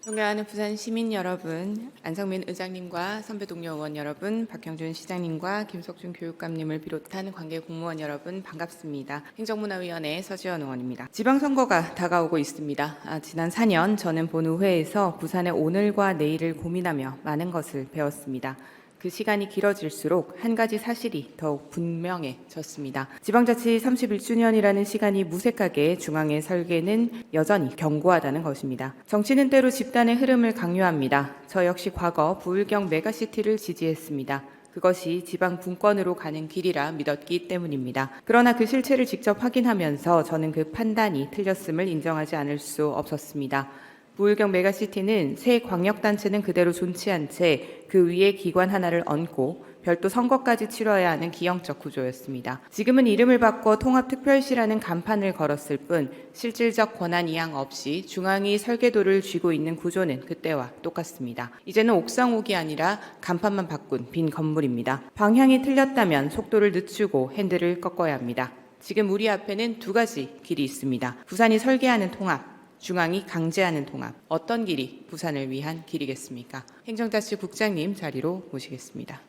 존경하는 부산 시민 여러분, 안성민 의장님과 선배 동료 의원 여러분, 박형준 시장님과 김석준 교육감님을 비롯한 관계 공무원 여러분 반갑습니다. 행정문화위원회 서지연 의원입니다. 지방선거가 다가오고 있습니다. 지난 4년 저는 본의회에서 부산의 오늘과 내일을 고민하며 많은 것을 배웠습니다. 그 시간이 길어질수록 한 가지 사실이 더욱 분명해졌습니다. 지방자치 31주년이라는 시간이 무색하게 중앙의 설계는 여전히 견고하다는 것입니다. 정치는 때로 집단의 흐름을 강요합니다. 저 역시 과거 부울경 메가시티를 지지했습니다. 그것이 지방 분권으로 가는 길이라 믿었기 때문입니다. 그러나 그 실체를 직접 확인하면서 저는 그 판단이 틀렸음을 인정하지 않을 수 없었습니다. 부울경 메가시티는 새 광역단체는 그대로 존치한 채 그 위에 기관 하나를 얹고 별도 선거까지 치러야 하는 기형적 구조였습니다. 지금은 이름을 바꿔 통합특별시라는 간판을 걸었을 뿐 실질적 권한 이양 없이 중앙이 설계도를 쥐고 있는 구조는 그때와 똑같습니다. 이제는 옥상옥이 아니라 간판만 바꾼 빈 건물입니다. 방향이 틀렸다면 속도를 늦추고 핸들을 꺾어야 합니다. 지금 우리 앞에는 두 가지 길이 있습니다. 부산이 설계하는 통합, 중앙이 강제하는 통합. 어떤 길이 부산을 위한 길이겠습니까? 행정자치국장님 자리로 모시겠습니다.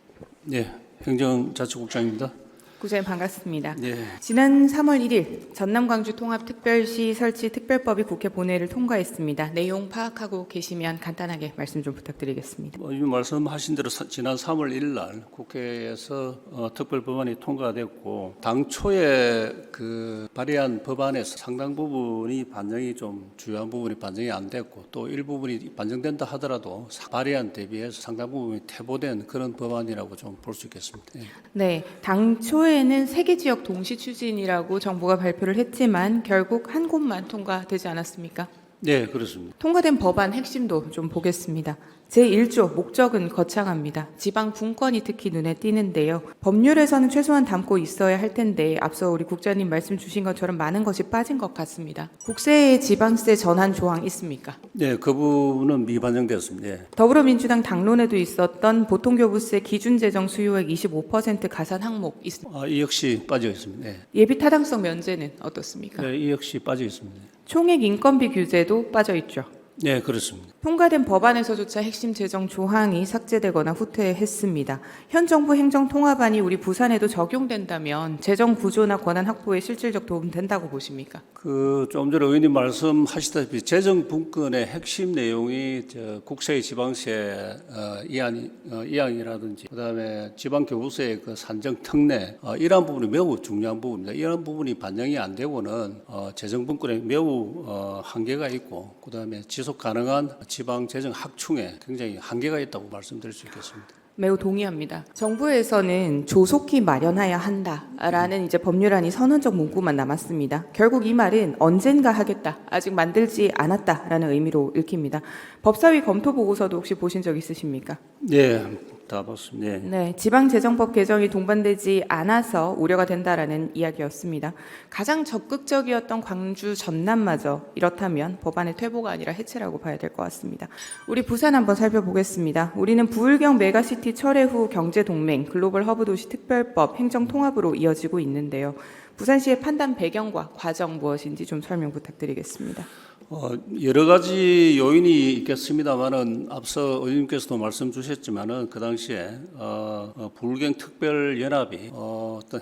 네, 행정자치국장입니다. 국장님 반갑습니다. 네. 지난 3월 1일 전남광주 통합특별시 설치 특별법이 국회 본회의를 통과했습니다. 내용 파악하고 계시면 간단하게 말씀 좀 부탁드리겠습니다. 이미 말씀하신 대로 지난 3월 1일 날 국회에서 특별법안이 통과됐고 당초에 그 발의한 법안에서 상당 부분이 반영이 좀 주요한 부분이 반영이 안 됐고 또 일부분이 반영된다 하더라도 발의안 대비해서 상당 부분이 퇴보된 그런 법안이라고 좀 볼 수 있겠습니다. 네, 당초에는 세개 지역 동시 추진이라고 정부가 발표를 했지만 결국 한 곳만 통과되지 않았습니까? 네, 그렇습니다. 통과된 법안 핵심도 좀 보겠습니다. 제1조 목적은 거창합니다. 지방 분권이 특히 눈에 띄는데요. 법률에서는 최소한 담고 있어야 할 텐데 앞서 우리 국장님 말씀 주신 것처럼 많은 것이 빠진 것 같습니다. 국세의 지방세 전환 조항 있습니까? 네, 그 부분은 미반영되었습니다. 네. 더불어민주당 당론에도 있었던 보통교부세 기준재정 수요액 25% 가산 항목 있습니다. 이 역시 빠져 있습니다. 네. 예비 타당성 면제는 어떻습니까? 네, 이 역시 빠져 있습니다. 총액 인건비 규제도 빠져 있죠. 네, 그렇습니다. 통과된 법안에서조차 핵심 재정 조항이 삭제되거나 후퇴했습니다. 현 정부 행정통합안이 우리 부산에도 적용된다면 재정 구조나 권한 확보에 실질적 도움 된다고 보십니까? 좀 전에 의원님 말씀하시다시피 재정 분권의 핵심 내용이 국세 지방세 이양이라든지 그다음에 지방 교부세의 그 산정 특례 이러한 부분이 매우 중요한 부분입니다. 이러한 부분이 반영이 안 되고는 재정 분권에 매우 한계가 있고 그다음에 지속 가능한 지방 재정 확충에 굉장히 한계가 있다고 말씀드릴 수 있겠습니다. 매우 동의합니다. 정부에서는 조속히 마련해야 한다라는 이제 법률안이 선언적 문구만 남았습니다. 결국 이 말은 언젠가 하겠다, 아직 만들지 않았다라는 의미로 읽힙니다. 법사위 검토 보고서도 혹시 보신 적 있으십니까? 네, 다 봤습니다. 네, 지방재정법 개정이 동반되지 않아서 우려가 된다라는 이야기였습니다. 가장 적극적이었던 광주 전남마저 이렇다면 법안의 퇴보가 아니라 해체라고 봐야 될 것 같습니다. 우리 부산 한번 살펴보겠습니다. 우리는 부울경 메가시티 철회 후 경제동맹, 글로벌 허브도시 특별법, 행정통합으로 이어지고 있는데요. 부산시의 판단 배경과 과정 무엇인지 좀 설명 부탁드리겠습니다. 여러 가지 요인이 있겠습니다만은 앞서 의원님께서도 말씀 주셨지만은 그 당시에 부울경 특별연합이 어떤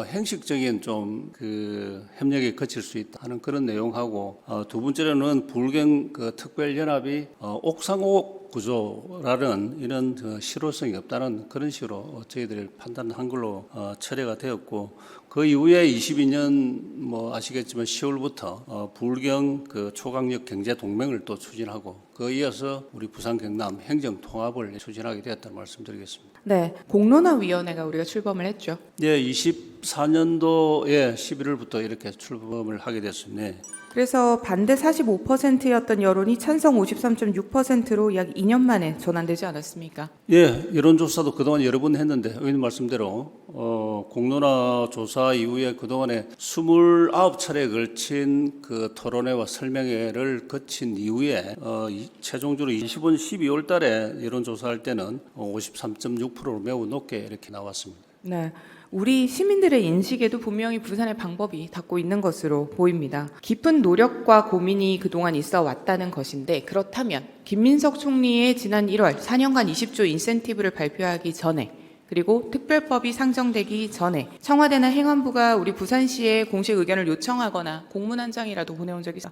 행식적인 좀 그 협력에 거칠 수 있다 하는 그런 내용하고 두 번째로는 부울경 그 특별연합이 옥상옥 구조라는 이런 실효성이 없다는 그런 식으로 저희들이 판단한 걸로 처리가 되었고 그 이후에 22년 뭐 아시겠지만 10월부터 부울경 그 초강력 경제 동맹을 또 추진하고 그 이어서 우리 부산 경남 행정 통합을 추진하게 되었다는 말씀드리겠습니다. 네, 공론화위원회가 우리가 출범을 했죠. 네, 24년도에 11월부터 이렇게 출범을 하게 됐습니다. 그래서 반대 45%였던 여론이 찬성 53.6%로 약 2년 만에 전환되지 않았습니까? 예, 여론조사도 그동안 여러 번 했는데 의원님 말씀대로 공론화 조사 이후에 그동안에 29차례에 걸친 그 토론회와 설명회를 거친 이후에 최종적으로 20원 12월 달에 여론조사할 때는 53.6%로 매우 높게 이렇게 나왔습니다. 네. 우리 시민들의 인식에도 분명히 부산의 방법이 닿고 있는 것으로 보입니다. 깊은 노력과 고민이 그동안 있어 왔다는 것인데, 그렇다면 김민석 총리의 지난 1월 4년간 20조 인센티브를 발표하기 전에, 그리고 특별법이 상정되기 전에 청와대나 행안부가 우리 부산시에 공식 의견을 요청하거나 공문 한 장이라도 보내온 적이 있어?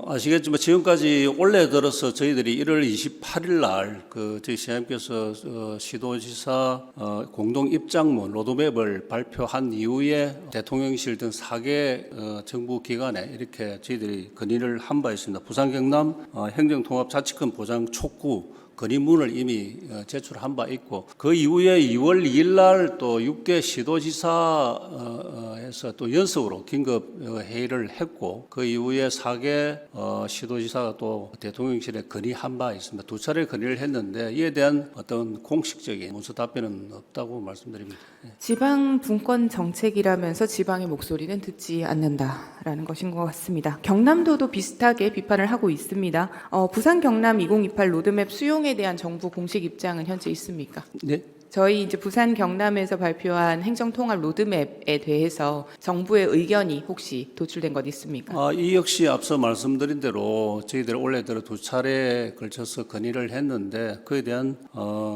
아시겠지만 지금까지 올해 들어서 저희들이 1월 28일 날 저희 시장님께서 시도지사 공동 입장문 로드맵을 발표한 이후에 대통령실 등 4개 정부 기관에 이렇게 저희들이 건의를 한 바 있습니다. 부산 경남 행정통합자치권 보장 촉구 건의문을 이미 제출한 바 있고, 그 이후에 2월 2일 날 또 6개 시도지사에서 또 연속으로 긴급 회의를 했고, 그 이후에 4개 시도지사가 또 대통령실에 건의한 바 있습니다. 2차례 건의를 했는데 이에 대한 어떤 공식적인 문서 답변은 없다고 말씀드립니다. 지방 분권 정책이라면서 지방의 목소리는 듣지 않는다라는 것인 것 같습니다. 경남도도 비슷하게 비판을 하고 있습니다. 부산 경남 2028 로드맵 수용에 대한 정부 공식 입장은 현재 있습니까? 네. 저희 이제 부산 경남에서 발표한 행정통합 로드맵에 대해서 정부의 의견이 혹시 도출된 것 있습니까? 이 역시 앞서 말씀드린 대로 저희들 올해 들어 2차례에 걸쳐서 건의를 했는데 그에 대한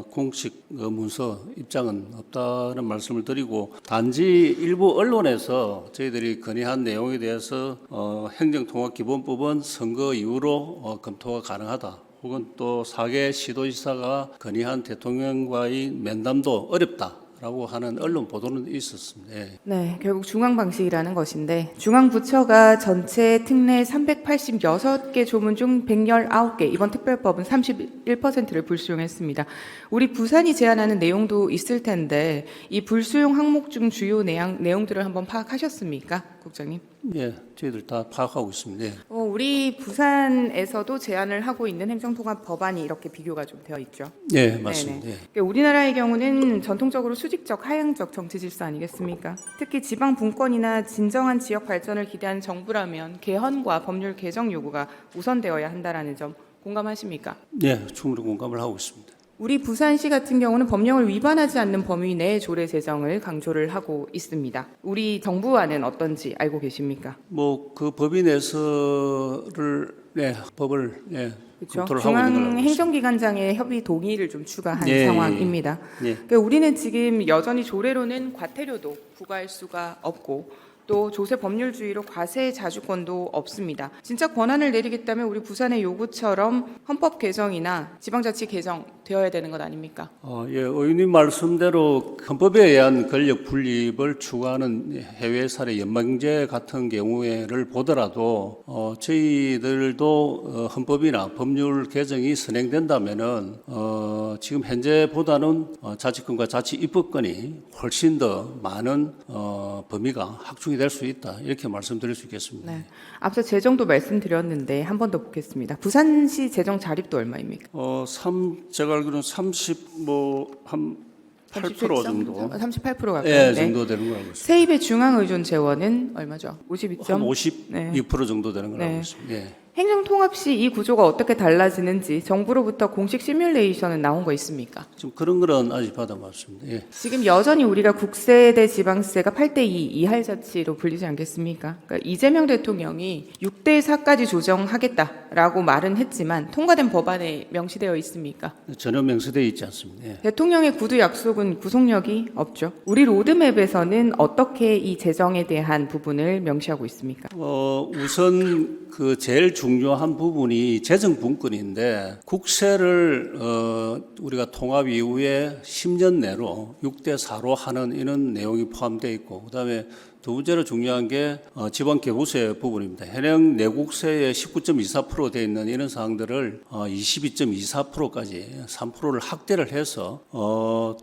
공식 문서 입장은 없다는 말씀을 드리고, 단지 일부 언론에서 저희들이 건의한 내용에 대해서 행정통합기본법은 선거 이후로 검토가 가능하다, 혹은 또 4개 시도지사가 건의한 대통령과의 면담도 어렵다라고 하는 언론 보도는 있었습니다. 예. 네, 결국 중앙 방식이라는 것인데, 중앙 부처가 전체 특례 386개 조문 중 119개, 이번 특별법은 31%를 불수용했습니다. 우리 부산이 제안하는 내용도 있을 텐데 이 불수용 항목 중 주요 내용들을 한번 파악하셨습니까, 국장님? 예, 저희들 다 파악하고 있습니다. 예. 우리 부산에서도 제안을 하고 있는 행정통합 법안이 이렇게 비교가 좀 되어 있죠. 예, 맞습니다. 예. 그러니까 우리나라의 경우는 전통적으로 수직적, 하향적 정치 질서 아니겠습니까? 특히 지방 분권이나 진정한 지역 발전을 기대하는 정부라면 개헌과 법률 개정 요구가 우선되어야 한다라는 점 공감하십니까? 예, 충분히 공감을 하고 있습니다. 우리 부산시 같은 경우는 법령을 위반하지 않는 범위 내의 조례 제정을 강조를 하고 있습니다. 우리 정부와는 어떤지 알고 계십니까? 그 법인 내에서를 법을 그렇죠. 검토를 하고 있는 걸로 알고 있습니다. 중앙행정기관장의 협의 동의를 좀 추가한 예, 상황입니다. 예. 그러니까 우리는 지금 여전히 조례로는 과태료도 부과할 수가 없고, 또 조세 법률주의로 과세 자주권도 없습니다. 진짜 권한을 내리겠다면 우리 부산의 요구처럼 헌법 개정이나 지방자치 개정 되어야 되는 것 아닙니까? 예, 의원님 말씀대로 헌법에 의한 권력 분립을 추구하는 해외 사례 연방제 같은 경우를 보더라도 저희들도 헌법이나 법률 개정이 선행된다면은 지금 현재보다는 자치권과 자치 입법권이 훨씬 더 많은 범위가 확충이 될 수 있다, 이렇게 말씀드릴 수 있겠습니다. 네. 앞서 재정도 말씀드렸는데 한 번 더 보겠습니다. 부산시 재정 자립도 얼마입니까? 제가 알기로는 8% 정도. 38% 가까이. 예, 정도 되는 걸 알고 있습니다. 세입의 중앙 의존 재원은 얼마죠? 52점. 한 52% 정도 되는 걸 알고 있습니다. 예. 행정통합 시 이 구조가 어떻게 달라지는지 정부로부터 공식 시뮬레이션은 나온 거 있습니까? 좀 그런 거는 아직 받아봤습니다. 예. 지금 여전히 우리가 국세 대 지방세가 8대2 이할자치로 불리지 않겠습니까? 그러니까 이재명 대통령이 6대4까지 조정하겠다라고 말은 했지만 통과된 법안에 명시되어 있습니까? 전혀 명시되어 있지 않습니다. 예. 대통령의 구두 약속은 구속력이 없죠. 우리 로드맵에서는 어떻게 이 재정에 대한 부분을 명시하고 있습니까? 우선 제일 중요한 부분이 재정 분권인데, 국세를 우리가 통합 이후에 10년 내로 6대4로 하는 이런 내용이 포함되어 있고, 그다음에 두 번째로 중요한 게 지방계부세 부분입니다. 현행 내국세의 19.24% 되어 있는 이런 사항들을 22.24%까지 3%를 확대를 해서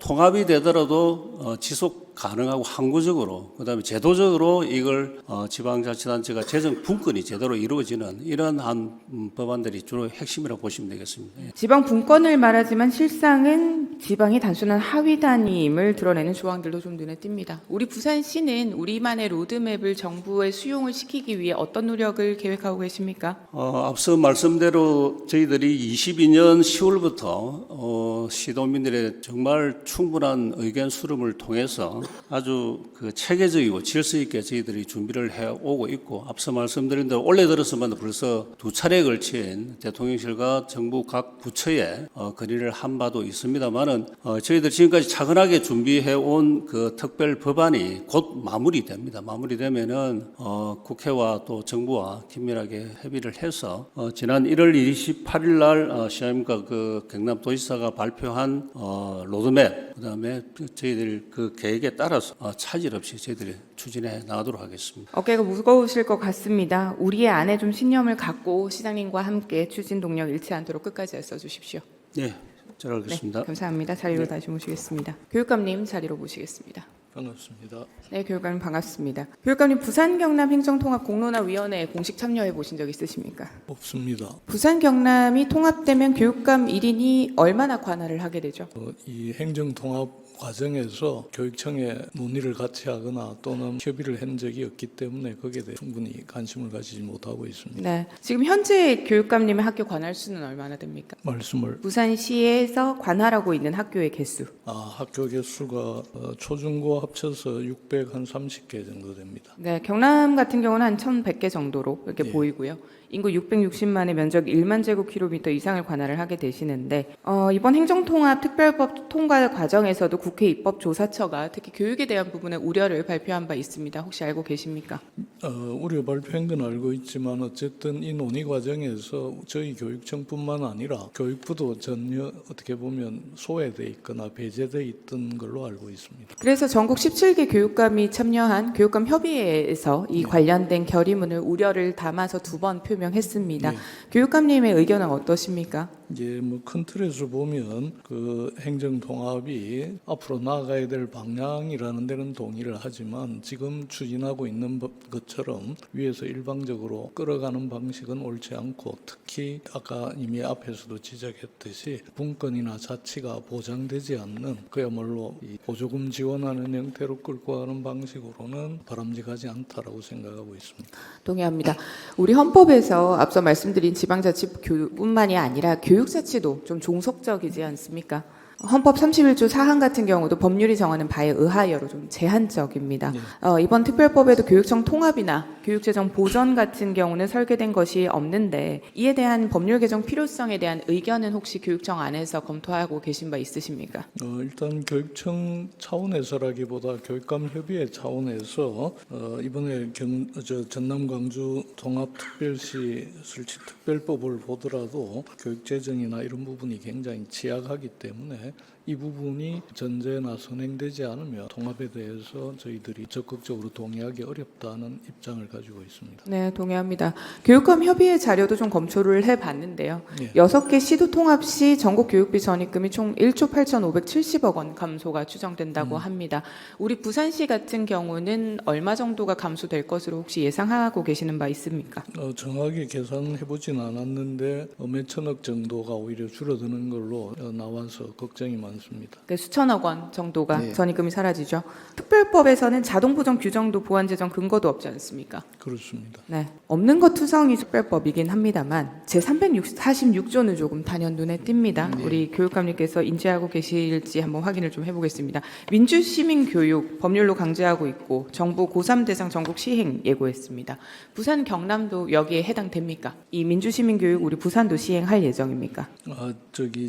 통합이 되더라도 지속 가능하고 항구적으로, 그다음에 제도적으로 이걸 지방자치단체가 재정 분권이 제대로 이루어지는 이러한 법안들이 주로 핵심이라고 보시면 되겠습니다. 지방 분권을 말하지만 실상은 지방이 단순한 하위 단위임을 드러내는 조항들도 좀 눈에 띕니다. 우리 부산시는 우리만의 로드맵을 정부에 수용을 시키기 위해 어떤 노력을 계획하고 계십니까? 앞서 말씀대로 저희들이 22년 10월부터 시도민들의 정말 충분한 의견 수렴을 통해서 아주 그 체계적이고 질서 있게 저희들이 준비를 해오고 있고, 앞서 말씀드린 대로 올해 들어서만 벌써 2차례에 걸친 대통령실과 정부 각 부처에 건의를 한 바도 있습니다만은 저희들 지금까지 차근하게 준비해온 그 특별 법안이 곧 마무리됩니다. 마무리되면은 국회와 또 정부와 긴밀하게 협의를 해서 지난 1월 28일 날 시장님과 그 경남도지사가 발표한 로드맵, 그다음에 저희들 그 계획에 따라서 차질 없이 저희들이 추진해 나가도록 하겠습니다. 어깨가 무거우실 것 같습니다. 우리의 안에 좀 신념을 갖고 시장님과 함께 추진 동력 잃지 않도록 끝까지 애써주십시오. 네, 잘 알겠습니다. 네, 감사합니다. 자리로 다시 모시겠습니다. 교육감님 자리로 모시겠습니다. 반갑습니다. 네, 교육감님 반갑습니다. 교육감님 부산 경남 행정통합 공론화위원회에 공식 참여해 보신 적 있으십니까? 없습니다. 부산 경남이 통합되면 교육감 1인이 얼마나 관할을 하게 되죠? 이 행정통합 과정에서 교육청에 논의를 같이 하거나 또는 협의를 한 적이 없기 때문에 거기에 대해 충분히 관심을 가지지 못하고 있습니다. 네, 지금 현재 교육감님의 학교 관할 수는 얼마나 됩니까? 말씀을 부산시에서 관할하고 있는 학교의 개수. 학교 개수가 초중고 합쳐서 630개 정도 됩니다. 네, 경남 같은 경우는 한 1,100개 정도로 이렇게 예. 보이고요. 인구 660만의 면적 1만 제곱킬로미터 이상을 관할을 하게 되시는데 이번 행정통합 특별법 통과 과정에서도 국회 입법조사처가 특히 교육에 대한 부분에 우려를 발표한 바 있습니다. 혹시 알고 계십니까? 우려 발표한 건 알고 있지만 어쨌든 이 논의 과정에서 저희 교육청뿐만 아니라 교육부도 전혀 어떻게 보면 소외돼 있거나 배제돼 있던 걸로 알고 있습니다. 그래서 전국 17개 교육감이 참여한 교육감 협의회에서 이 관련된 결의문을 우려를 담아서 2번 표명했습니다. 네. 교육감님의 의견은 어떠십니까? 이제 뭐 큰 틀에서 보면 그 행정통합이 앞으로 나아가야 될 방향이라는 데는 동의를 하지만 지금 추진하고 있는 것처럼 위에서 일방적으로 끌어가는 방식은 옳지 않고, 특히 아까 이미 앞에서도 지적했듯이 분권이나 자치가 보장되지 않는 그야말로 이 보조금 지원하는 형태로 끌고 가는 방식으로는 바람직하지 않다라고 생각하고 있습니다. 동의합니다. 우리 헌법에서 앞서 말씀드린 지방자치뿐만이 아니라 교육자치도 좀 종속적이지 않습니까? 헌법 31조 4항 같은 경우도 법률이 정하는 바에 의하여로 좀 제한적입니다. 이번 특별법에도 교육청 통합이나 교육재정 보전 같은 경우는 설계된 것이 없는데 이에 대한 법률 개정 필요성에 대한 의견은 혹시 교육청 안에서 검토하고 계신 바 있으십니까? 일단 교육청 차원에서라기보다 교육감협의회 차원에서 이번에 전남 광주 통합특별시 설치특별법을 보더라도 교육재정이나 이런 부분이 굉장히 취약하기 때문에 이 부분이 전제나 선행되지 않으면 통합에 대해서 저희들이 적극적으로 동의하기 어렵다는 입장을 가지고 있습니다. 네, 동의합니다. 교육감 협의회 자료도 좀 검토를 해봤는데요. 예. 6개 시도 통합 시 전국 교육비 전입금이 총 1조 8,570억 원 감소가 추정된다고 합니다. 우리 부산시 같은 경우는 얼마 정도가 감소될 것으로 혹시 예상하고 계시는 바 있습니까? 정확히 계산해보진 않았는데 몇 천억 정도가 오히려 줄어드는 걸로 나와서 걱정이 많습니다. 그러니까 수천억 원 정도가 네. 전입금이 사라지죠. 특별법에서는 자동 보정 규정도 보완 재정 근거도 없지 않습니까? 그렇습니다. 네, 없는 것 투성이 특별법이긴 합니다만 제 346조는 조금 단연 눈에 띕니다. 네. 우리 교육감님께서 인지하고 계실지 한번 확인을 좀 해보겠습니다. 민주시민교육 법률로 강제하고 있고 정부 고3 대상 전국 시행 예고했습니다. 부산 경남도 여기에 해당됩니까? 이 민주시민교육 우리 부산도 시행할 예정입니까?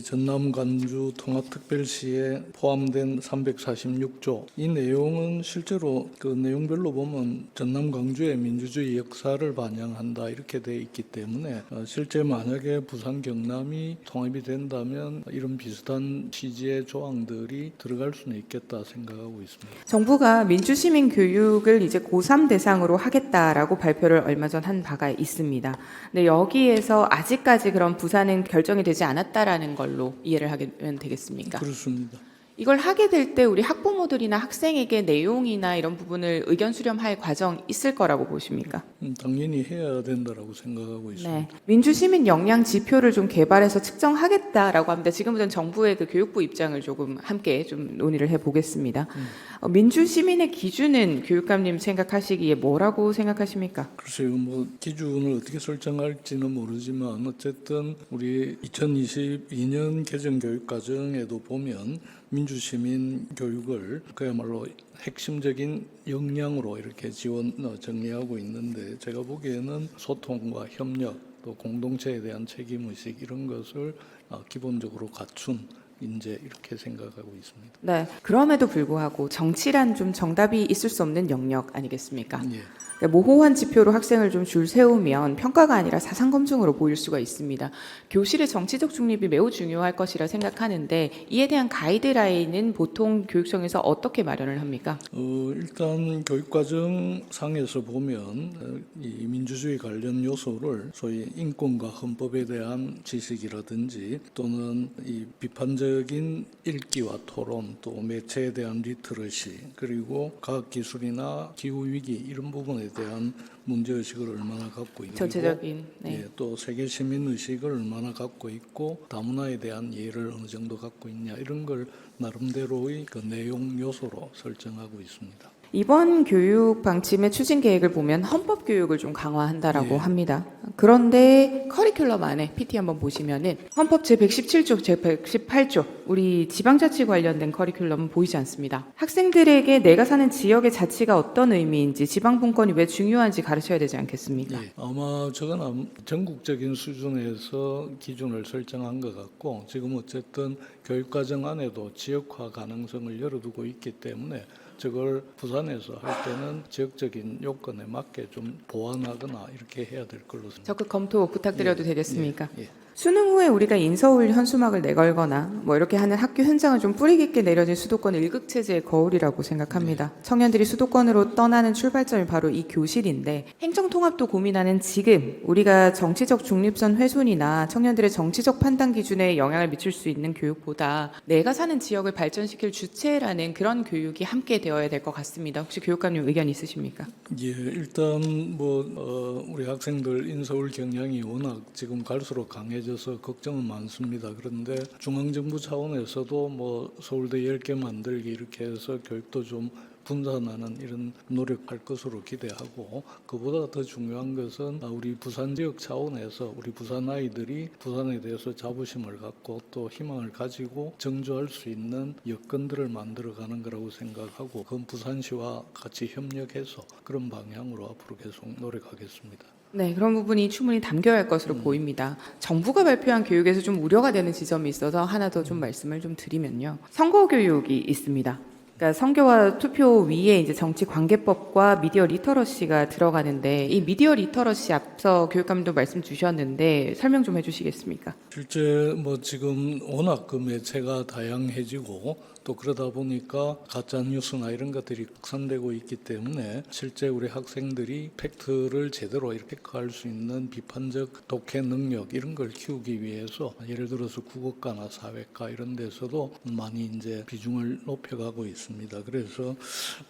전남 간주 통합특별시에 포함된 346조 이 내용은 실제로 그 내용별로 보면 전남 광주의 민주주의 역사를 반영한다 이렇게 돼 있기 때문에 실제 만약에 부산 경남이 통합이 된다면 이런 비슷한 취지의 조항들이 들어갈 수는 있겠다 생각하고 있습니다. 정부가 민주시민 교육을 이제 고3 대상으로 하겠다라고 발표를 얼마 전 한 바가 있습니다. 근데 여기에서 아직까지 그런 부산은 결정이 되지 않았다라는 걸로 이해를 하면 되겠습니까? 그렇습니다. 이걸 하게 될 때 우리 학부모들이나 학생에게 내용이나 이런 부분을 의견 수렴할 과정 있을 거라고 보십니까? 당연히 해야 된다라고 생각하고 있습니다. 네. 민주시민 역량 지표를 좀 개발해서 측정하겠다라고 합니다. 지금부터는 정부의 그 교육부 입장을 조금 함께 좀 논의를 해보겠습니다. 민주시민의 기준은 교육감님 생각하시기에 뭐라고 생각하십니까? 글쎄요, 뭐 기준을 어떻게 설정할지는 모르지만 어쨌든 우리 2022년 개정 교육 과정에도 보면 민주시민 교육을 그야말로 핵심적인 역량으로 이렇게 정리하고 있는데 제가 보기에는 소통과 협력 또 공동체에 대한 책임의식 이런 것을 기본적으로 갖춘 인재 이렇게 생각하고 있습니다. 네. 그럼에도 불구하고 정치란 좀 정답이 있을 수 없는 영역 아니겠습니까? 예. 그러니까 모호한 지표로 학생을 좀 줄 세우면 평가가 아니라 사상 검증으로 보일 수가 있습니다. 교실의 정치적 중립이 매우 중요할 것이라 생각하는데 이에 대한 가이드라인은 보통 교육청에서 어떻게 마련을 합니까? 일단 교육과정 상에서 보면 이 민주주의 관련 요소를 소위 인권과 헌법에 대한 지식이라든지 또는 이 비판적인 읽기와 토론 또 매체에 대한 리터러시 그리고 과학기술이나 기후위기 이런 부분에 대한 문제의식을 얼마나 갖고 있고 전체적인 네. 예, 또 세계 시민의식을 얼마나 갖고 있고 다문화에 대한 이해를 어느 정도 갖고 있냐 이런 걸 나름대로의 그 내용 요소로 설정하고 있습니다. 이번 교육 방침의 추진 계획을 보면 헌법 교육을 좀 강화한다라고 예. 합니다. 그런데 커리큘럼 안에 PT 한번 보시면은 헌법 제 117조, 제 118조 우리 지방자치 관련된 커리큘럼은 보이지 않습니다. 학생들에게 내가 사는 지역의 자치가 어떤 의미인지 지방 분권이 왜 중요한지 가르쳐야 되지 않겠습니까? 예, 아마 저건 전국적인 수준에서 기준을 설정한 것 같고 지금 어쨌든 교육과정 안에도 지역화 가능성을 열어두고 있기 때문에 저걸 부산에서 할 때는 지역적인 요건에 맞게 좀 보완하거나 이렇게 해야 될 걸로 생각합니다. 적극 검토 부탁드려도 예, 되겠습니까? 예. 수능 후에 우리가 인서울 현수막을 내걸거나 뭐 이렇게 하는 학교 현장을 좀 뿌리 깊게 내려진 수도권 일극 체제의 거울이라고 생각합니다. 청년들이 수도권으로 떠나는 출발점이 바로 이 교실인데 행정 통합도 고민하는 지금 우리가 정치적 중립선 훼손이나 청년들의 정치적 판단 기준에 영향을 미칠 수 있는 교육보다 내가 사는 지역을 발전시킬 주체라는 그런 교육이 함께 되어야 될 것 같습니다. 혹시 교육감님 의견 있으십니까? 예, 일단 우리 학생들 인서울 경향이 워낙 지금 갈수록 강해져서 걱정은 많습니다. 그런데 중앙정부 차원에서도 서울대 10개 만들기 이렇게 해서 교육도 좀 분산하는 이런 노력할 것으로 기대하고 그보다 더 중요한 것은 우리 부산 지역 차원에서 우리 부산 아이들이 부산에 대해서 자부심을 갖고 또 희망을 가지고 정조할 수 있는 여건들을 만들어가는 거라고 생각하고 그건 부산시와 같이 협력해서 그런 방향으로 앞으로 계속 노력하겠습니다. 네, 그런 부분이 충분히 담겨야 할 것으로 보입니다. 정부가 발표한 교육에서 좀 우려가 되는 지점이 있어서 하나 더 좀 말씀을 좀 드리면요. 선거 교육이 있습니다. 그러니까 선거와 투표 위에 이제 정치 관계법과 미디어 리터러시가 들어가는데 이 미디어 리터러시 앞서 교육감도 말씀 주셨는데 설명 좀 해주시겠습니까? 실제 지금 워낙 그 매체가 다양해지고 또 그러다 보니까 가짜 뉴스나 이런 것들이 확산되고 있기 때문에 실제 우리 학생들이 팩트를 제대로 이렇게 할 수 있는 비판적 독해 능력 이런 걸 키우기 위해서 예를 들어서 국어과나 사회과 이런 데서도 많이 이제 비중을 높여가고 있습니다. 그래서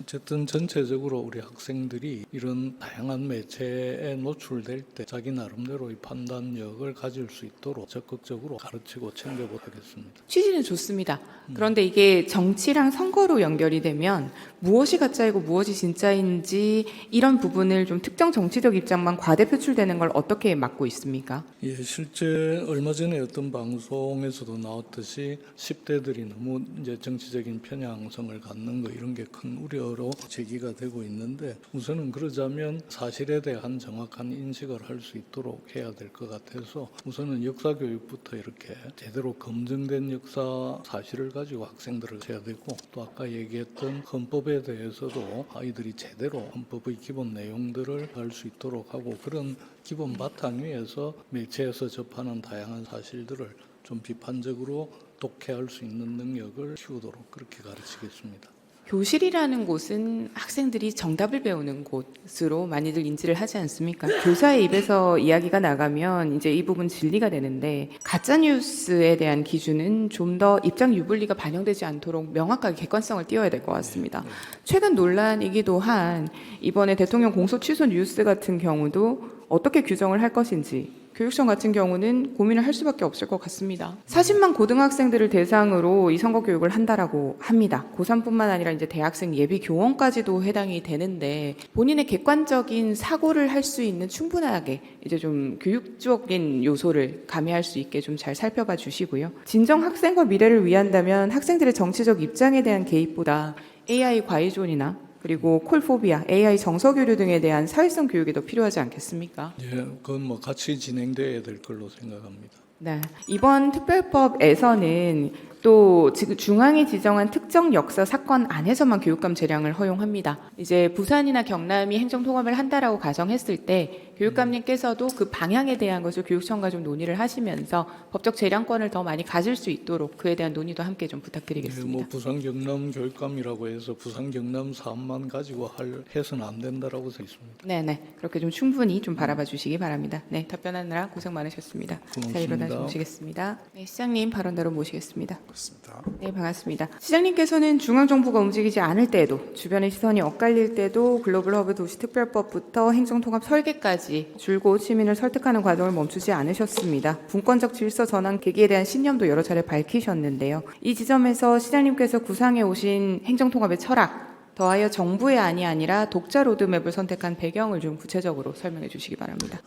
어쨌든 전체적으로 우리 학생들이 이런 다양한 매체에 노출될 때 자기 나름대로의 판단력을 가질 수 있도록 적극적으로 가르치고 챙겨보도록 하겠습니다. 취지는 좋습니다. 그런데 이게 정치랑 선거로 연결이 되면 무엇이 가짜이고 무엇이 진짜인지 이런 부분을 좀 특정 정치적 입장만 과대 표출되는 걸 어떻게 막고 있습니까? 예, 실제 얼마 전에 어떤 방송에서도 나왔듯이 10대들이 너무 이제 정치적인 편향성을 갖는 거 이런 게 큰 우려로 제기가 되고 있는데 우선은 그러자면 사실에 대한 정확한 인식을 할 수 있도록 해야 될 것 같아서 우선은 역사 교육부터 이렇게 제대로 검증된 역사 사실을 가지고 학생들을 해야 되고 또 아까 얘기했던 헌법에 대해서도 아이들이 제대로 헌법의 기본 내용들을 알 수 있도록 하고 그런 기본 바탕 위에서 매체에서 접하는 다양한 사실들을 좀 비판적으로 독해할 수 있는 능력을 키우도록 그렇게 가르치겠습니다. 교실이라는 곳은 학생들이 정답을 배우는 곳으로 많이들 인지를 하지 않습니까? 교사의 입에서 이야기가 나가면 이제 이 부분 진리가 되는데 가짜 뉴스에 대한 기준은 좀 더 입장 유불리가 반영되지 않도록 명확하게 객관성을 띄워야 될 것 같습니다. 최근 논란이기도 한 이번에 대통령 공소 취소 뉴스 같은 경우도 어떻게 규정을 할 것인지 교육청 같은 경우는 고민을 할 수밖에 없을 것 같습니다. 40만 고등학생들을 대상으로 이 선거 교육을 한다라고 합니다. 고3뿐만 아니라 이제 대학생 예비 교원까지도 해당이 되는데 본인의 객관적인 사고를 할 수 있는 충분하게 이제 좀 교육적인 요소를 가미할 수 있게 좀 잘 살펴봐 주시고요. 진정 학생과 미래를 위한다면 학생들의 정치적 입장에 대한 개입보다 AI 과의존이나 그리고 콜포비아, AI 정서교류 등에 대한 사회성 교육이 더 필요하지 않겠습니까? 예, 그건 뭐 같이 진행돼야 될 걸로 생각합니다. 네. 이번 특별법에서는 또 지금 중앙이 지정한 특정 역사 사건 안에서만 교육감 재량을 허용합니다. 이제 부산이나 경남이 행정통합을 한다라고 가정했을 때 교육감님께서도 그 방향에 대한 것을 교육청과 좀 논의를 하시면서 법적 재량권을 더 많이 가질 수 있도록 그에 대한 논의도 함께 좀 예, 부탁드리겠습니다. 뭐 부산 경남 교육감이라고 해서 부산 경남 사업만 가지고 해서는 안 된다라고 생각합니다. 네네. 그렇게 좀 충분히 좀 바라봐 주시기 바랍니다. 네. 답변하느라 고생 많으셨습니다. 고맙습니다. 자리로 다시 모시겠습니다. 네, 시장님 발언대로 모시겠습니다. 그렇습니다. 네, 반갑습니다. 시장님께서는 중앙정부가 움직이지 않을 때도 주변의 시선이 엇갈릴 때도 글로벌 허브 도시 특별법부터 행정통합 설계까지 줄곧 시민을 설득하는 과정을 멈추지 않으셨습니다. 분권적 질서 전환 계기에 대한 신념도 여러 차례 밝히셨는데요. 이 지점에서 시장님께서 구상해 오신 행정통합의 철학 더하여 정부의 안이 아니라 독자 로드맵을 선택한 배경을 좀 구체적으로 설명해 주시기 바랍니다.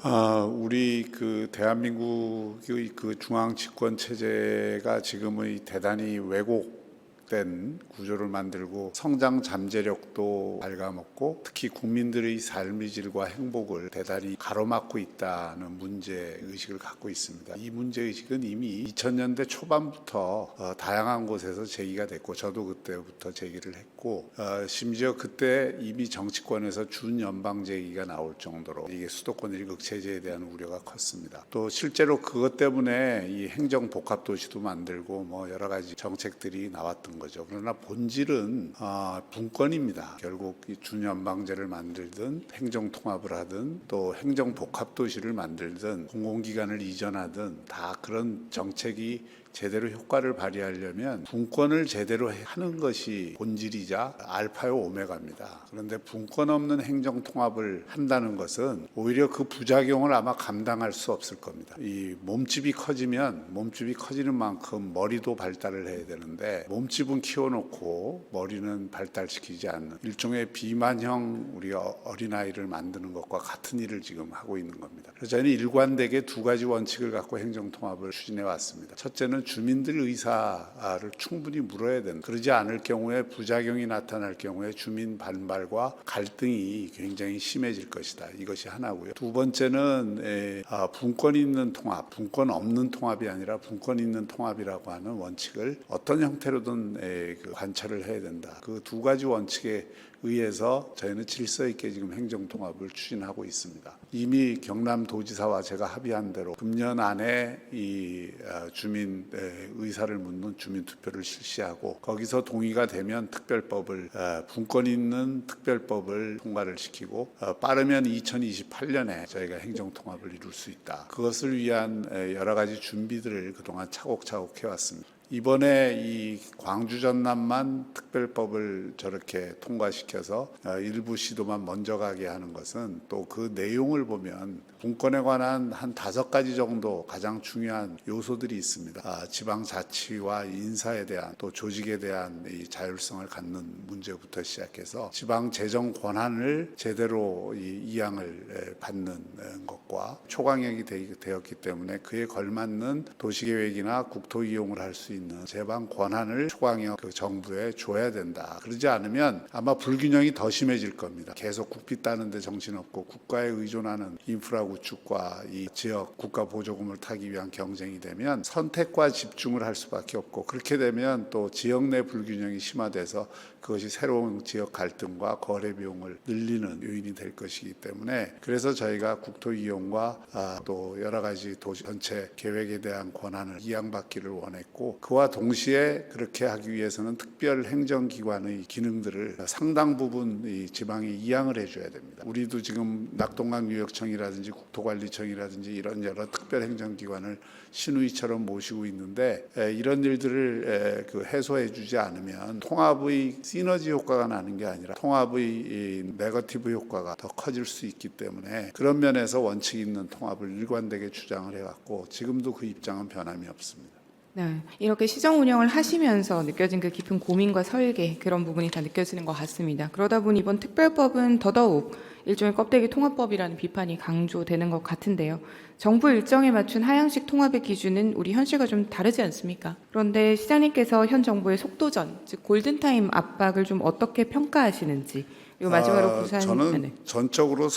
우리 그 대한민국의 그 중앙 집권 체제가 지금의 대단히 왜곡된 구조를 만들고 성장 잠재력도 갉아먹고 특히 국민들의 삶의 질과 행복을 대단히 가로막고 있다는 문제 의식을 갖고 있습니다. 이 문제 의식은 이미 2000년대 초반부터 다양한 곳에서 제기가 됐고 저도 그때부터 제기를 했고 심지어 그때 이미 정치권에서 준연방 제기가 나올 정도로 이게 수도권 일극 체제에 대한 우려가 컸습니다. 또 실제로 그것 때문에 이 행정 복합 도시도 만들고 뭐 여러 가지 정책들이 나왔던 거죠. 그러나 본질은 분권입니다. 결국 이 준연방제를 만들든 행정통합을 하든 또 행정복합도시를 만들든 공공기관을 이전하든 다 그런 정책이 제대로 효과를 발휘하려면 분권을 제대로 하는 것이 본질이자 알파요 오메가입니다. 그런데 분권 없는 행정통합을 한다는 것은 오히려 그 부작용을 아마 감당할 수 없을 겁니다. 이 몸집이 커지는 만큼 머리도 발달을 해야 되는데 몸집은 키워놓고 머리는 발달시키지 않는 일종의 비만형 우리 어린아이를 만드는 것과 같은 일을 지금 하고 있는 겁니다. 그래서 저희는 일관되게 두 가지 원칙을 갖고 행정통합을 추진해 왔습니다. 첫째는 주민들 의사를 충분히 물어야 된다. 그러지 않을 경우에 부작용이 나타날 경우에 주민 반발과 갈등이 굉장히 심해질 것이다. 이것이 하나고요. 두 번째는 분권 있는 통합, 분권 없는 통합이 아니라 분권 있는 통합이라고 하는 원칙을 어떤 형태로든 관철을 해야 된다. 그 두 가지 원칙에 의해서 저희는 질서 있게 지금 행정통합을 추진하고 있습니다. 이미 경남도지사와 제가 합의한 대로 금년 안에 이 주민 의사를 묻는 주민투표를 실시하고 거기서 동의가 되면 특별법을 분권 있는 특별법을 통과를 시키고 빠르면 2028년에 저희가 행정통합을 이룰 수 있다. 그것을 위한 여러 가지 준비들을 그동안 차곡차곡 해왔습니다. 이번에 이 광주 전남만 특별법을 저렇게 통과시켜서 일부 시도만 먼저 가게 하는 것은 또 그 내용을 보면 분권에 관한 한 5가지 정도 가장 중요한 요소들이 있습니다. 지방자치와 인사에 대한 또 조직에 대한 이 자율성을 갖는 문제부터 시작해서 지방 재정 권한을 제대로 이양을 받는 것과 초강력이 되었기 때문에 그에 걸맞는 도시계획이나 국토 이용을 할 수 있는 제방 권한을 초강력 그 정부에 줘야 된다. 그러지 않으면 아마 불균형이 더 심해질 겁니다. 계속 국비 따는데 정신없고 국가에 의존하는 인프라 구축과 이 지역 국가 보조금을 타기 위한 경쟁이 되면 선택과 집중을 할 수밖에 없고 그렇게 되면 또 지역 내 불균형이 심화돼서 그것이 새로운 지역 갈등과 거래 비용을 늘리는 요인이 될 것이기 때문에 그래서 저희가 국토 이용과 또 여러 가지 도시 전체 계획에 대한 권한을 이양받기를 원했고 그 그와 동시에 그렇게 하기 위해서는 특별 행정기관의 기능들을 상당 부분 이 지방이 이양을 해줘야 됩니다. 우리도 지금 낙동강유역청이라든지 국토관리청이라든지 이런 여러 특별 행정기관을 신우이처럼 모시고 있는데 이런 일들을 해소해주지 않으면 통합의 시너지 효과가 나는 게 아니라 통합의 이 네거티브 효과가 더 커질 수 있기 때문에 그런 면에서 원칙 있는 통합을 일관되게 주장을 해왔고 지금도 그 입장은 변함이 없습니다. 네, 이렇게 시정 운영을 하시면서 느껴진 그 깊은 고민과 설계 그런 부분이 다 느껴지는 것 같습니다. 그러다 보니 이번 특별법은 더더욱 일종의 껍데기 통합법이라는 비판이 강조되는 것 같은데요. 정부 일정에 맞춘 하향식 통합의 기준은 우리 현실과 좀 다르지 않습니까? 그런데 시장님께서 현 정부의 속도전, 즉 골든타임 압박을 좀 어떻게 평가하시는지 그리고 마지막으로 부산 저는 전적으로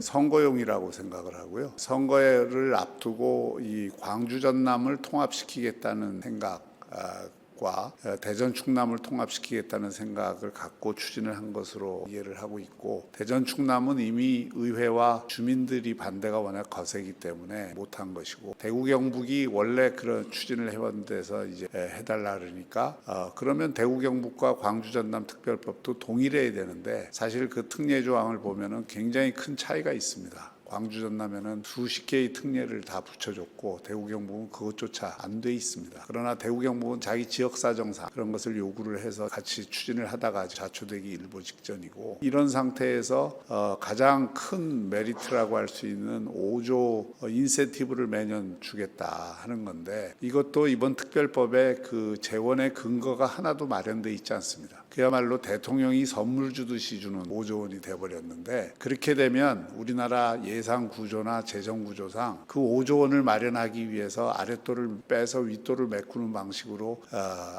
선거용이라고 생각을 하고요. 선거를 앞두고 이 광주 전남을 통합시키겠다는 생각과 대전 충남을 통합시키겠다는 생각을 갖고 추진을 한 것으로 이해를 하고 있고 대전 충남은 이미 의회와 주민들이 반대가 워낙 거세기 때문에 못한 것이고 대구 경북이 원래 그런 추진을 해온 데서 이제 해달라 그러니까 그러면 대구 경북과 광주 전남 특별법도 동일해야 되는데 사실 그 특례 조항을 보면은 굉장히 큰 차이가 있습니다. 광주 전남에는 수십 개의 특례를 다 붙여줬고 대구 경북은 그것조차 안 돼 있습니다. 그러나 대구 경북은 자기 지역 사정상 그런 것을 요구를 해서 같이 추진을 하다가 자초되기 일보 직전이고 이런 상태에서 가장 큰 메리트라고 할 수 있는 5조 인센티브를 매년 주겠다 하는 건데 이것도 이번 특별법에 그 재원의 근거가 하나도 마련돼 있지 않습니다. 그야말로 대통령이 선물 주듯이 주는 5조 원이 돼버렸는데 그렇게 되면 우리나라 예산 구조나 재정 구조상 그 5조 원을 마련하기 위해서 아랫도를 빼서 윗도를 메꾸는 방식으로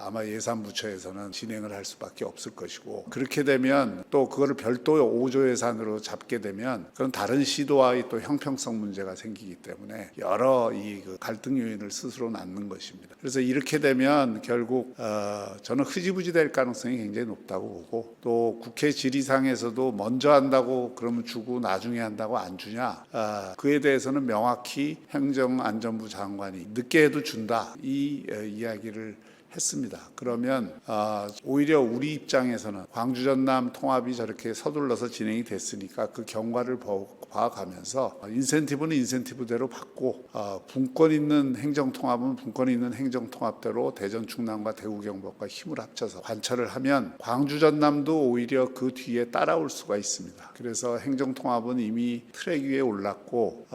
아마 예산부처에서는 진행을 할 수밖에 없을 것이고 그렇게 되면 또 그거를 별도 5조 예산으로 잡게 되면 그건 다른 시도와의 또 형평성 문제가 생기기 때문에 여러 그 갈등 요인을 스스로 낳는 것입니다. 그래서 이렇게 되면 결국 저는 흐지부지 될 가능성이 굉장히 높다고 보고 또 국회 질의상에서도 먼저 한다고 그러면 주고 나중에 한다고 안 주냐 그에 대해서는 명확히 행정안전부 장관이 늦게 해도 준다 이 이야기를 했습니다. 그러면 오히려 우리 입장에서는 광주 전남 통합이 저렇게 서둘러서 진행이 됐으니까 그 경과를 봐가면서 인센티브는 인센티브대로 받고 분권 있는 행정통합은 분권 있는 행정통합대로 대전 충남과 대구 경북과 힘을 합쳐서 관철을 하면 광주 전남도 오히려 그 뒤에 따라올 수가 있습니다. 그래서 행정통합은 이미 트랙 위에 올랐고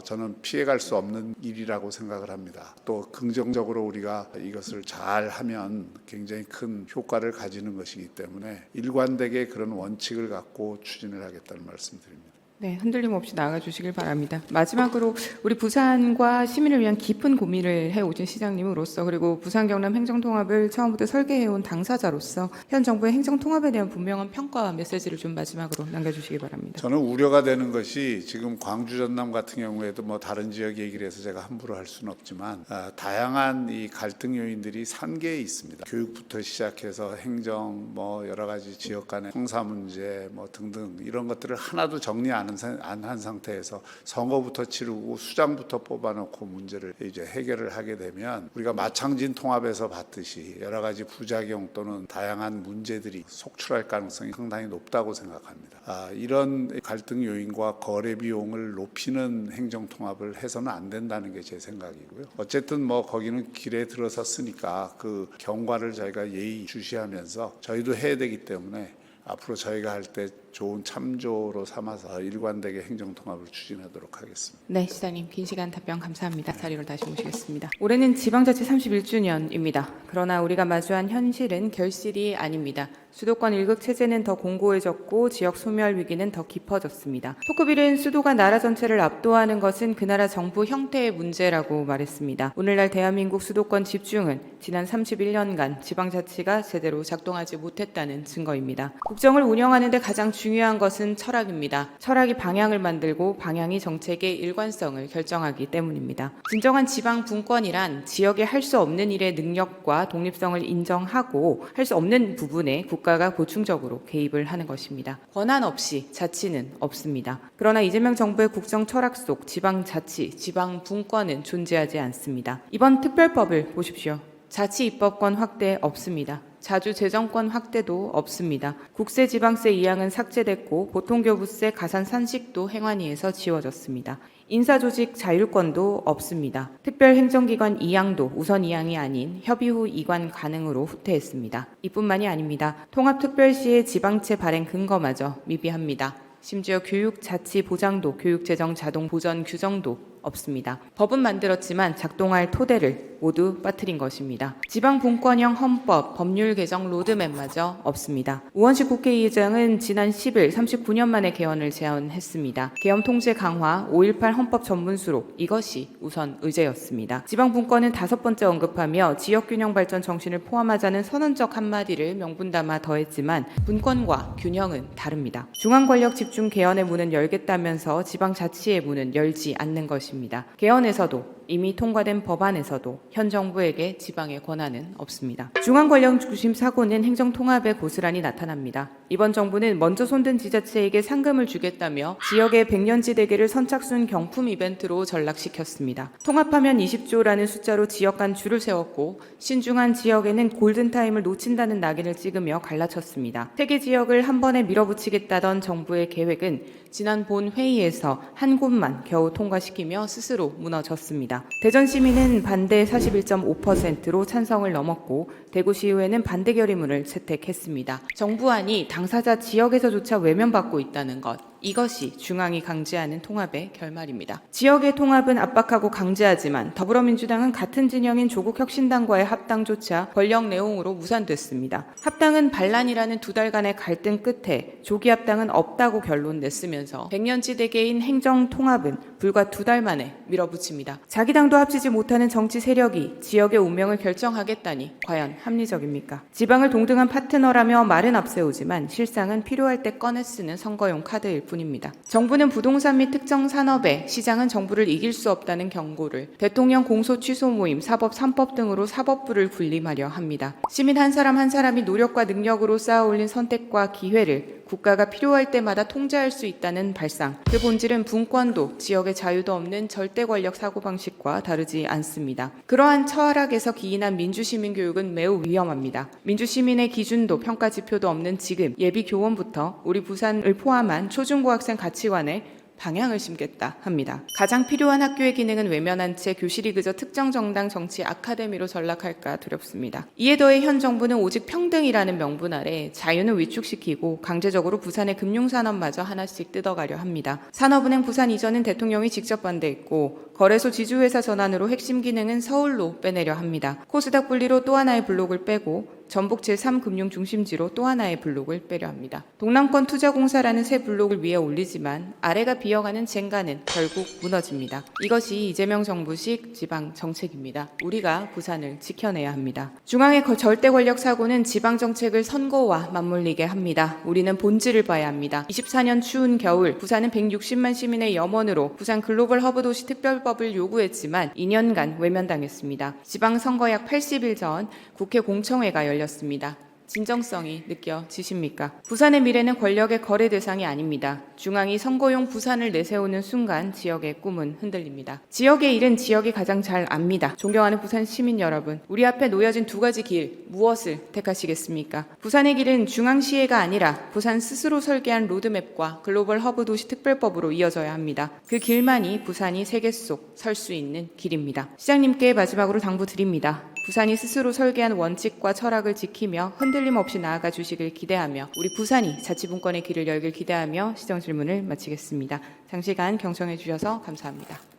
저는 피해갈 수 없는 일이라고 생각을 합니다. 또 긍정적으로 우리가 이것을 잘 하면 굉장히 큰 효과를 가지는 것이기 때문에 일관되게 그런 원칙을 갖고 추진을 하겠다는 말씀드립니다. 네, 흔들림 없이 나아가 주시길 바랍니다. 마지막으로 우리 부산과 시민을 위한 깊은 고민을 해오신 시장님으로서 그리고 부산 경남 행정통합을 처음부터 설계해온 당사자로서 현 정부의 행정통합에 대한 분명한 평가와 메시지를 좀 마지막으로 남겨주시기 바랍니다. 저는 우려가 되는 것이 지금 광주 전남 같은 경우에도 뭐 다른 지역 얘기를 해서 제가 함부로 할 수는 없지만 다양한 이 갈등 요인들이 산계에 있습니다. 교육부터 시작해서 행정 뭐 여러 가지 지역 간의 형사 문제 뭐 등등 이런 것들을 하나도 정리 안 한 상태에서 선거부터 치르고 수장부터 뽑아놓고 문제를 이제 해결을 하게 되면 우리가 마창진 통합에서 봤듯이 여러 가지 부작용 또는 다양한 문제들이 속출할 가능성이 상당히 높다고 생각합니다. 이런 갈등 요인과 거래 비용을 높이는 행정 통합을 해서는 안 된다는 게 제 생각이고요. 어쨌든 뭐 거기는 길에 들어섰으니까 그 경과를 저희가 예의 주시하면서 저희도 해야 되기 때문에 앞으로 저희가 할 때 좋은 참조로 삼아서 일관되게 행정통합을 추진하도록 하겠습니다. 네, 시장님 긴 시간 답변 감사합니다. 자리로 다시 모시겠습니다. 올해는 지방자치 31주년입니다. 그러나 우리가 마주한 현실은 결실이 아닙니다. 수도권 일극 체제는 더 공고해졌고 지역 소멸 위기는 더 깊어졌습니다. 토크빌은 수도가 나라 전체를 압도하는 것은 그 나라 정부 형태의 문제라고 말했습니다. 오늘날 대한민국 수도권 집중은 지난 31년간 지방자치가 제대로 작동하지 못했다는 증거입니다. 국정을 운영하는 데 가장 중요한 것은 철학입니다. 철학이 방향을 만들고 방향이 정책의 일관성을 결정하기 때문입니다. 진정한 지방 분권이란 지역에 할 수 없는 일의 능력과 독립성을 인정하고 할 수 없는 부분에 국가가 보충적으로 개입을 하는 것입니다. 권한 없이 자치는 없습니다. 그러나 이재명 정부의 국정 철학 속 지방자치, 지방분권은 존재하지 않습니다. 이번 특별법을 보십시오. 자치 입법권 확대 없습니다. 자주 재정권 확대도 없습니다. 국세지방세 이항은 삭제됐고 보통교부세 가산 산식도 행안위에서 지워졌습니다. 인사조직 자율권도 없습니다. 특별행정기관 이항도 우선 이항이 아닌 협의 후 이관 가능으로 후퇴했습니다. 이뿐만이 아닙니다. 통합특별시의 지방채 발행 근거마저 미비합니다. 심지어 교육자치보장도 교육재정 자동 보전 규정도 없습니다. 법은 만들었지만 작동할 토대를 모두 빠뜨린 것입니다. 지방분권형 헌법, 법률 개정 로드맵마저 없습니다. 우원식 국회의장은 지난 10일 39년 만에 개헌을 제안했습니다. 계엄 통제 강화, 5.18 헌법 전문수록 이것이 우선 의제였습니다. 지방분권은 5번째 언급하며 지역균형 발전 정신을 포함하자는 선언적 한마디를 명분담아 더했지만 분권과 균형은 다릅니다. 중앙권력 집중 개헌의 문은 열겠다면서 지방자치의 문은 열지 않는 것입니다. 개헌에서도 이미 통과된 법안에서도 현 정부에게 지방의 권한은 없습니다. 중앙권력 중심 사고는 행정통합에 고스란히 나타납니다. 이번 정부는 먼저 손든 지자체에게 상금을 주겠다며 지역의 백년지대계를 선착순 경품 이벤트로 전락시켰습니다. 통합하면 20조라는 숫자로 지역 간 줄을 세웠고 신중한 지역에는 골든타임을 놓친다는 낙인을 찍으며 갈라쳤습니다. 세개 지역을 한 번에 밀어붙이겠다던 정부의 계획은 지난 본 회의에서 한 곳만 겨우 통과시키며 스스로 무너졌습니다. 대전 시민은 반대 41.5%로 찬성을 넘었고 대구시의회는 반대 결의문을 채택했습니다. 정부안이 당사자 지역에서조차 외면받고 있다는 것, 이것이 중앙이 강제하는 통합의 결말입니다. 지역의 통합은 압박하고 강제하지만 더불어민주당은 같은 진영인 조국혁신당과의 합당조차 권력 내용으로 무산됐습니다. 합당은 반란이라는 2달간의 갈등 끝에 조기 합당은 없다고 결론 냈으면서 백년지대계인 행정통합은 불과 2달 만에 밀어붙입니다. 자기 당도 합치지 못하는 정치 세력이 지역의 운명을 결정하겠다니 과연 합리적입니까? 지방을 동등한 파트너라며 말은 앞세우지만 실상은 필요할 때 꺼내 쓰는 선거용 카드일 뿐입니다. 정부는 부동산 및 특정 산업에, 시장은 정부를 이길 수 없다는 경고를, 대통령 공소 취소 모임, 사법 3법 등으로 사법부를 군림하려 합니다. 시민 한 사람 한 사람이 노력과 능력으로 쌓아올린 선택과 기회를 국가가 필요할 때마다 통제할 수 있다는 발상, 그 본질은 분권도 지역의 자유도 없는 절대 권력 사고방식과 다르지 않습니다. 그러한 처하락에서 기인한 민주시민교육은 매우 위험합니다. 민주시민의 기준도 평가 지표도 없는 지금 예비 교원부터 우리 부산을 포함한 초중고학생 가치관에 방향을 심겠다 합니다. 가장 필요한 학교의 기능은 외면한 채 교실이 그저 특정 정당 정치 아카데미로 전락할까 두렵습니다. 이에 더해 현 정부는 오직 평등이라는 명분 아래 자유는 위축시키고 강제적으로 부산의 금융산업마저 하나씩 뜯어가려 합니다. 산업은행 부산 이전은 대통령이 직접 반대했고 거래소 지주회사 전환으로 핵심 기능은 서울로 빼내려 합니다. 코스닥 분리로 또 하나의 블록을 빼고 전북 제3금융중심지로 또 하나의 블록을 빼려 합니다. 동남권 투자공사라는 새 블록을 위에 올리지만 아래가 비어가는 젠가는 결국 무너집니다. 이것이 이재명 정부식 지방 정책입니다. 우리가 부산을 지켜내야 합니다. 중앙의 절대 권력 사고는 지방 정책을 선거와 맞물리게 합니다. 우리는 본질을 봐야 합니다. 24년 추운 겨울 부산은 160만 시민의 염원으로 부산 글로벌 허브 도시 특별법을 요구했지만 2년간 외면당했습니다. 지방선거 약 80일 전 국회 공청회가 열렸습니다. 진정성이 느껴지십니까? 부산의 미래는 권력의 거래 대상이 아닙니다. 중앙이 선거용 부산을 내세우는 순간 지역의 꿈은 흔들립니다. 지역의 일은 지역이 가장 잘 압니다. 존경하는 부산 시민 여러분, 우리 앞에 놓여진 2가지 길, 무엇을 택하시겠습니까? 부산의 길은 중앙시의가 아니라 부산 스스로 설계한 로드맵과 글로벌 허브 도시 특별법으로 이어져야 합니다. 그 길만이 부산이 세계 속 설 수 있는 길입니다. 시장님께 마지막으로 당부드립니다. 부산이 스스로 설계한 원칙과 철학을 지키며 흔들림 없이 나아가 주시길 기대하며 우리 부산이 자치분권의 길을 열길 기대하며 시정 질문을 마치겠습니다. 장시간 경청해 주셔서 감사합니다.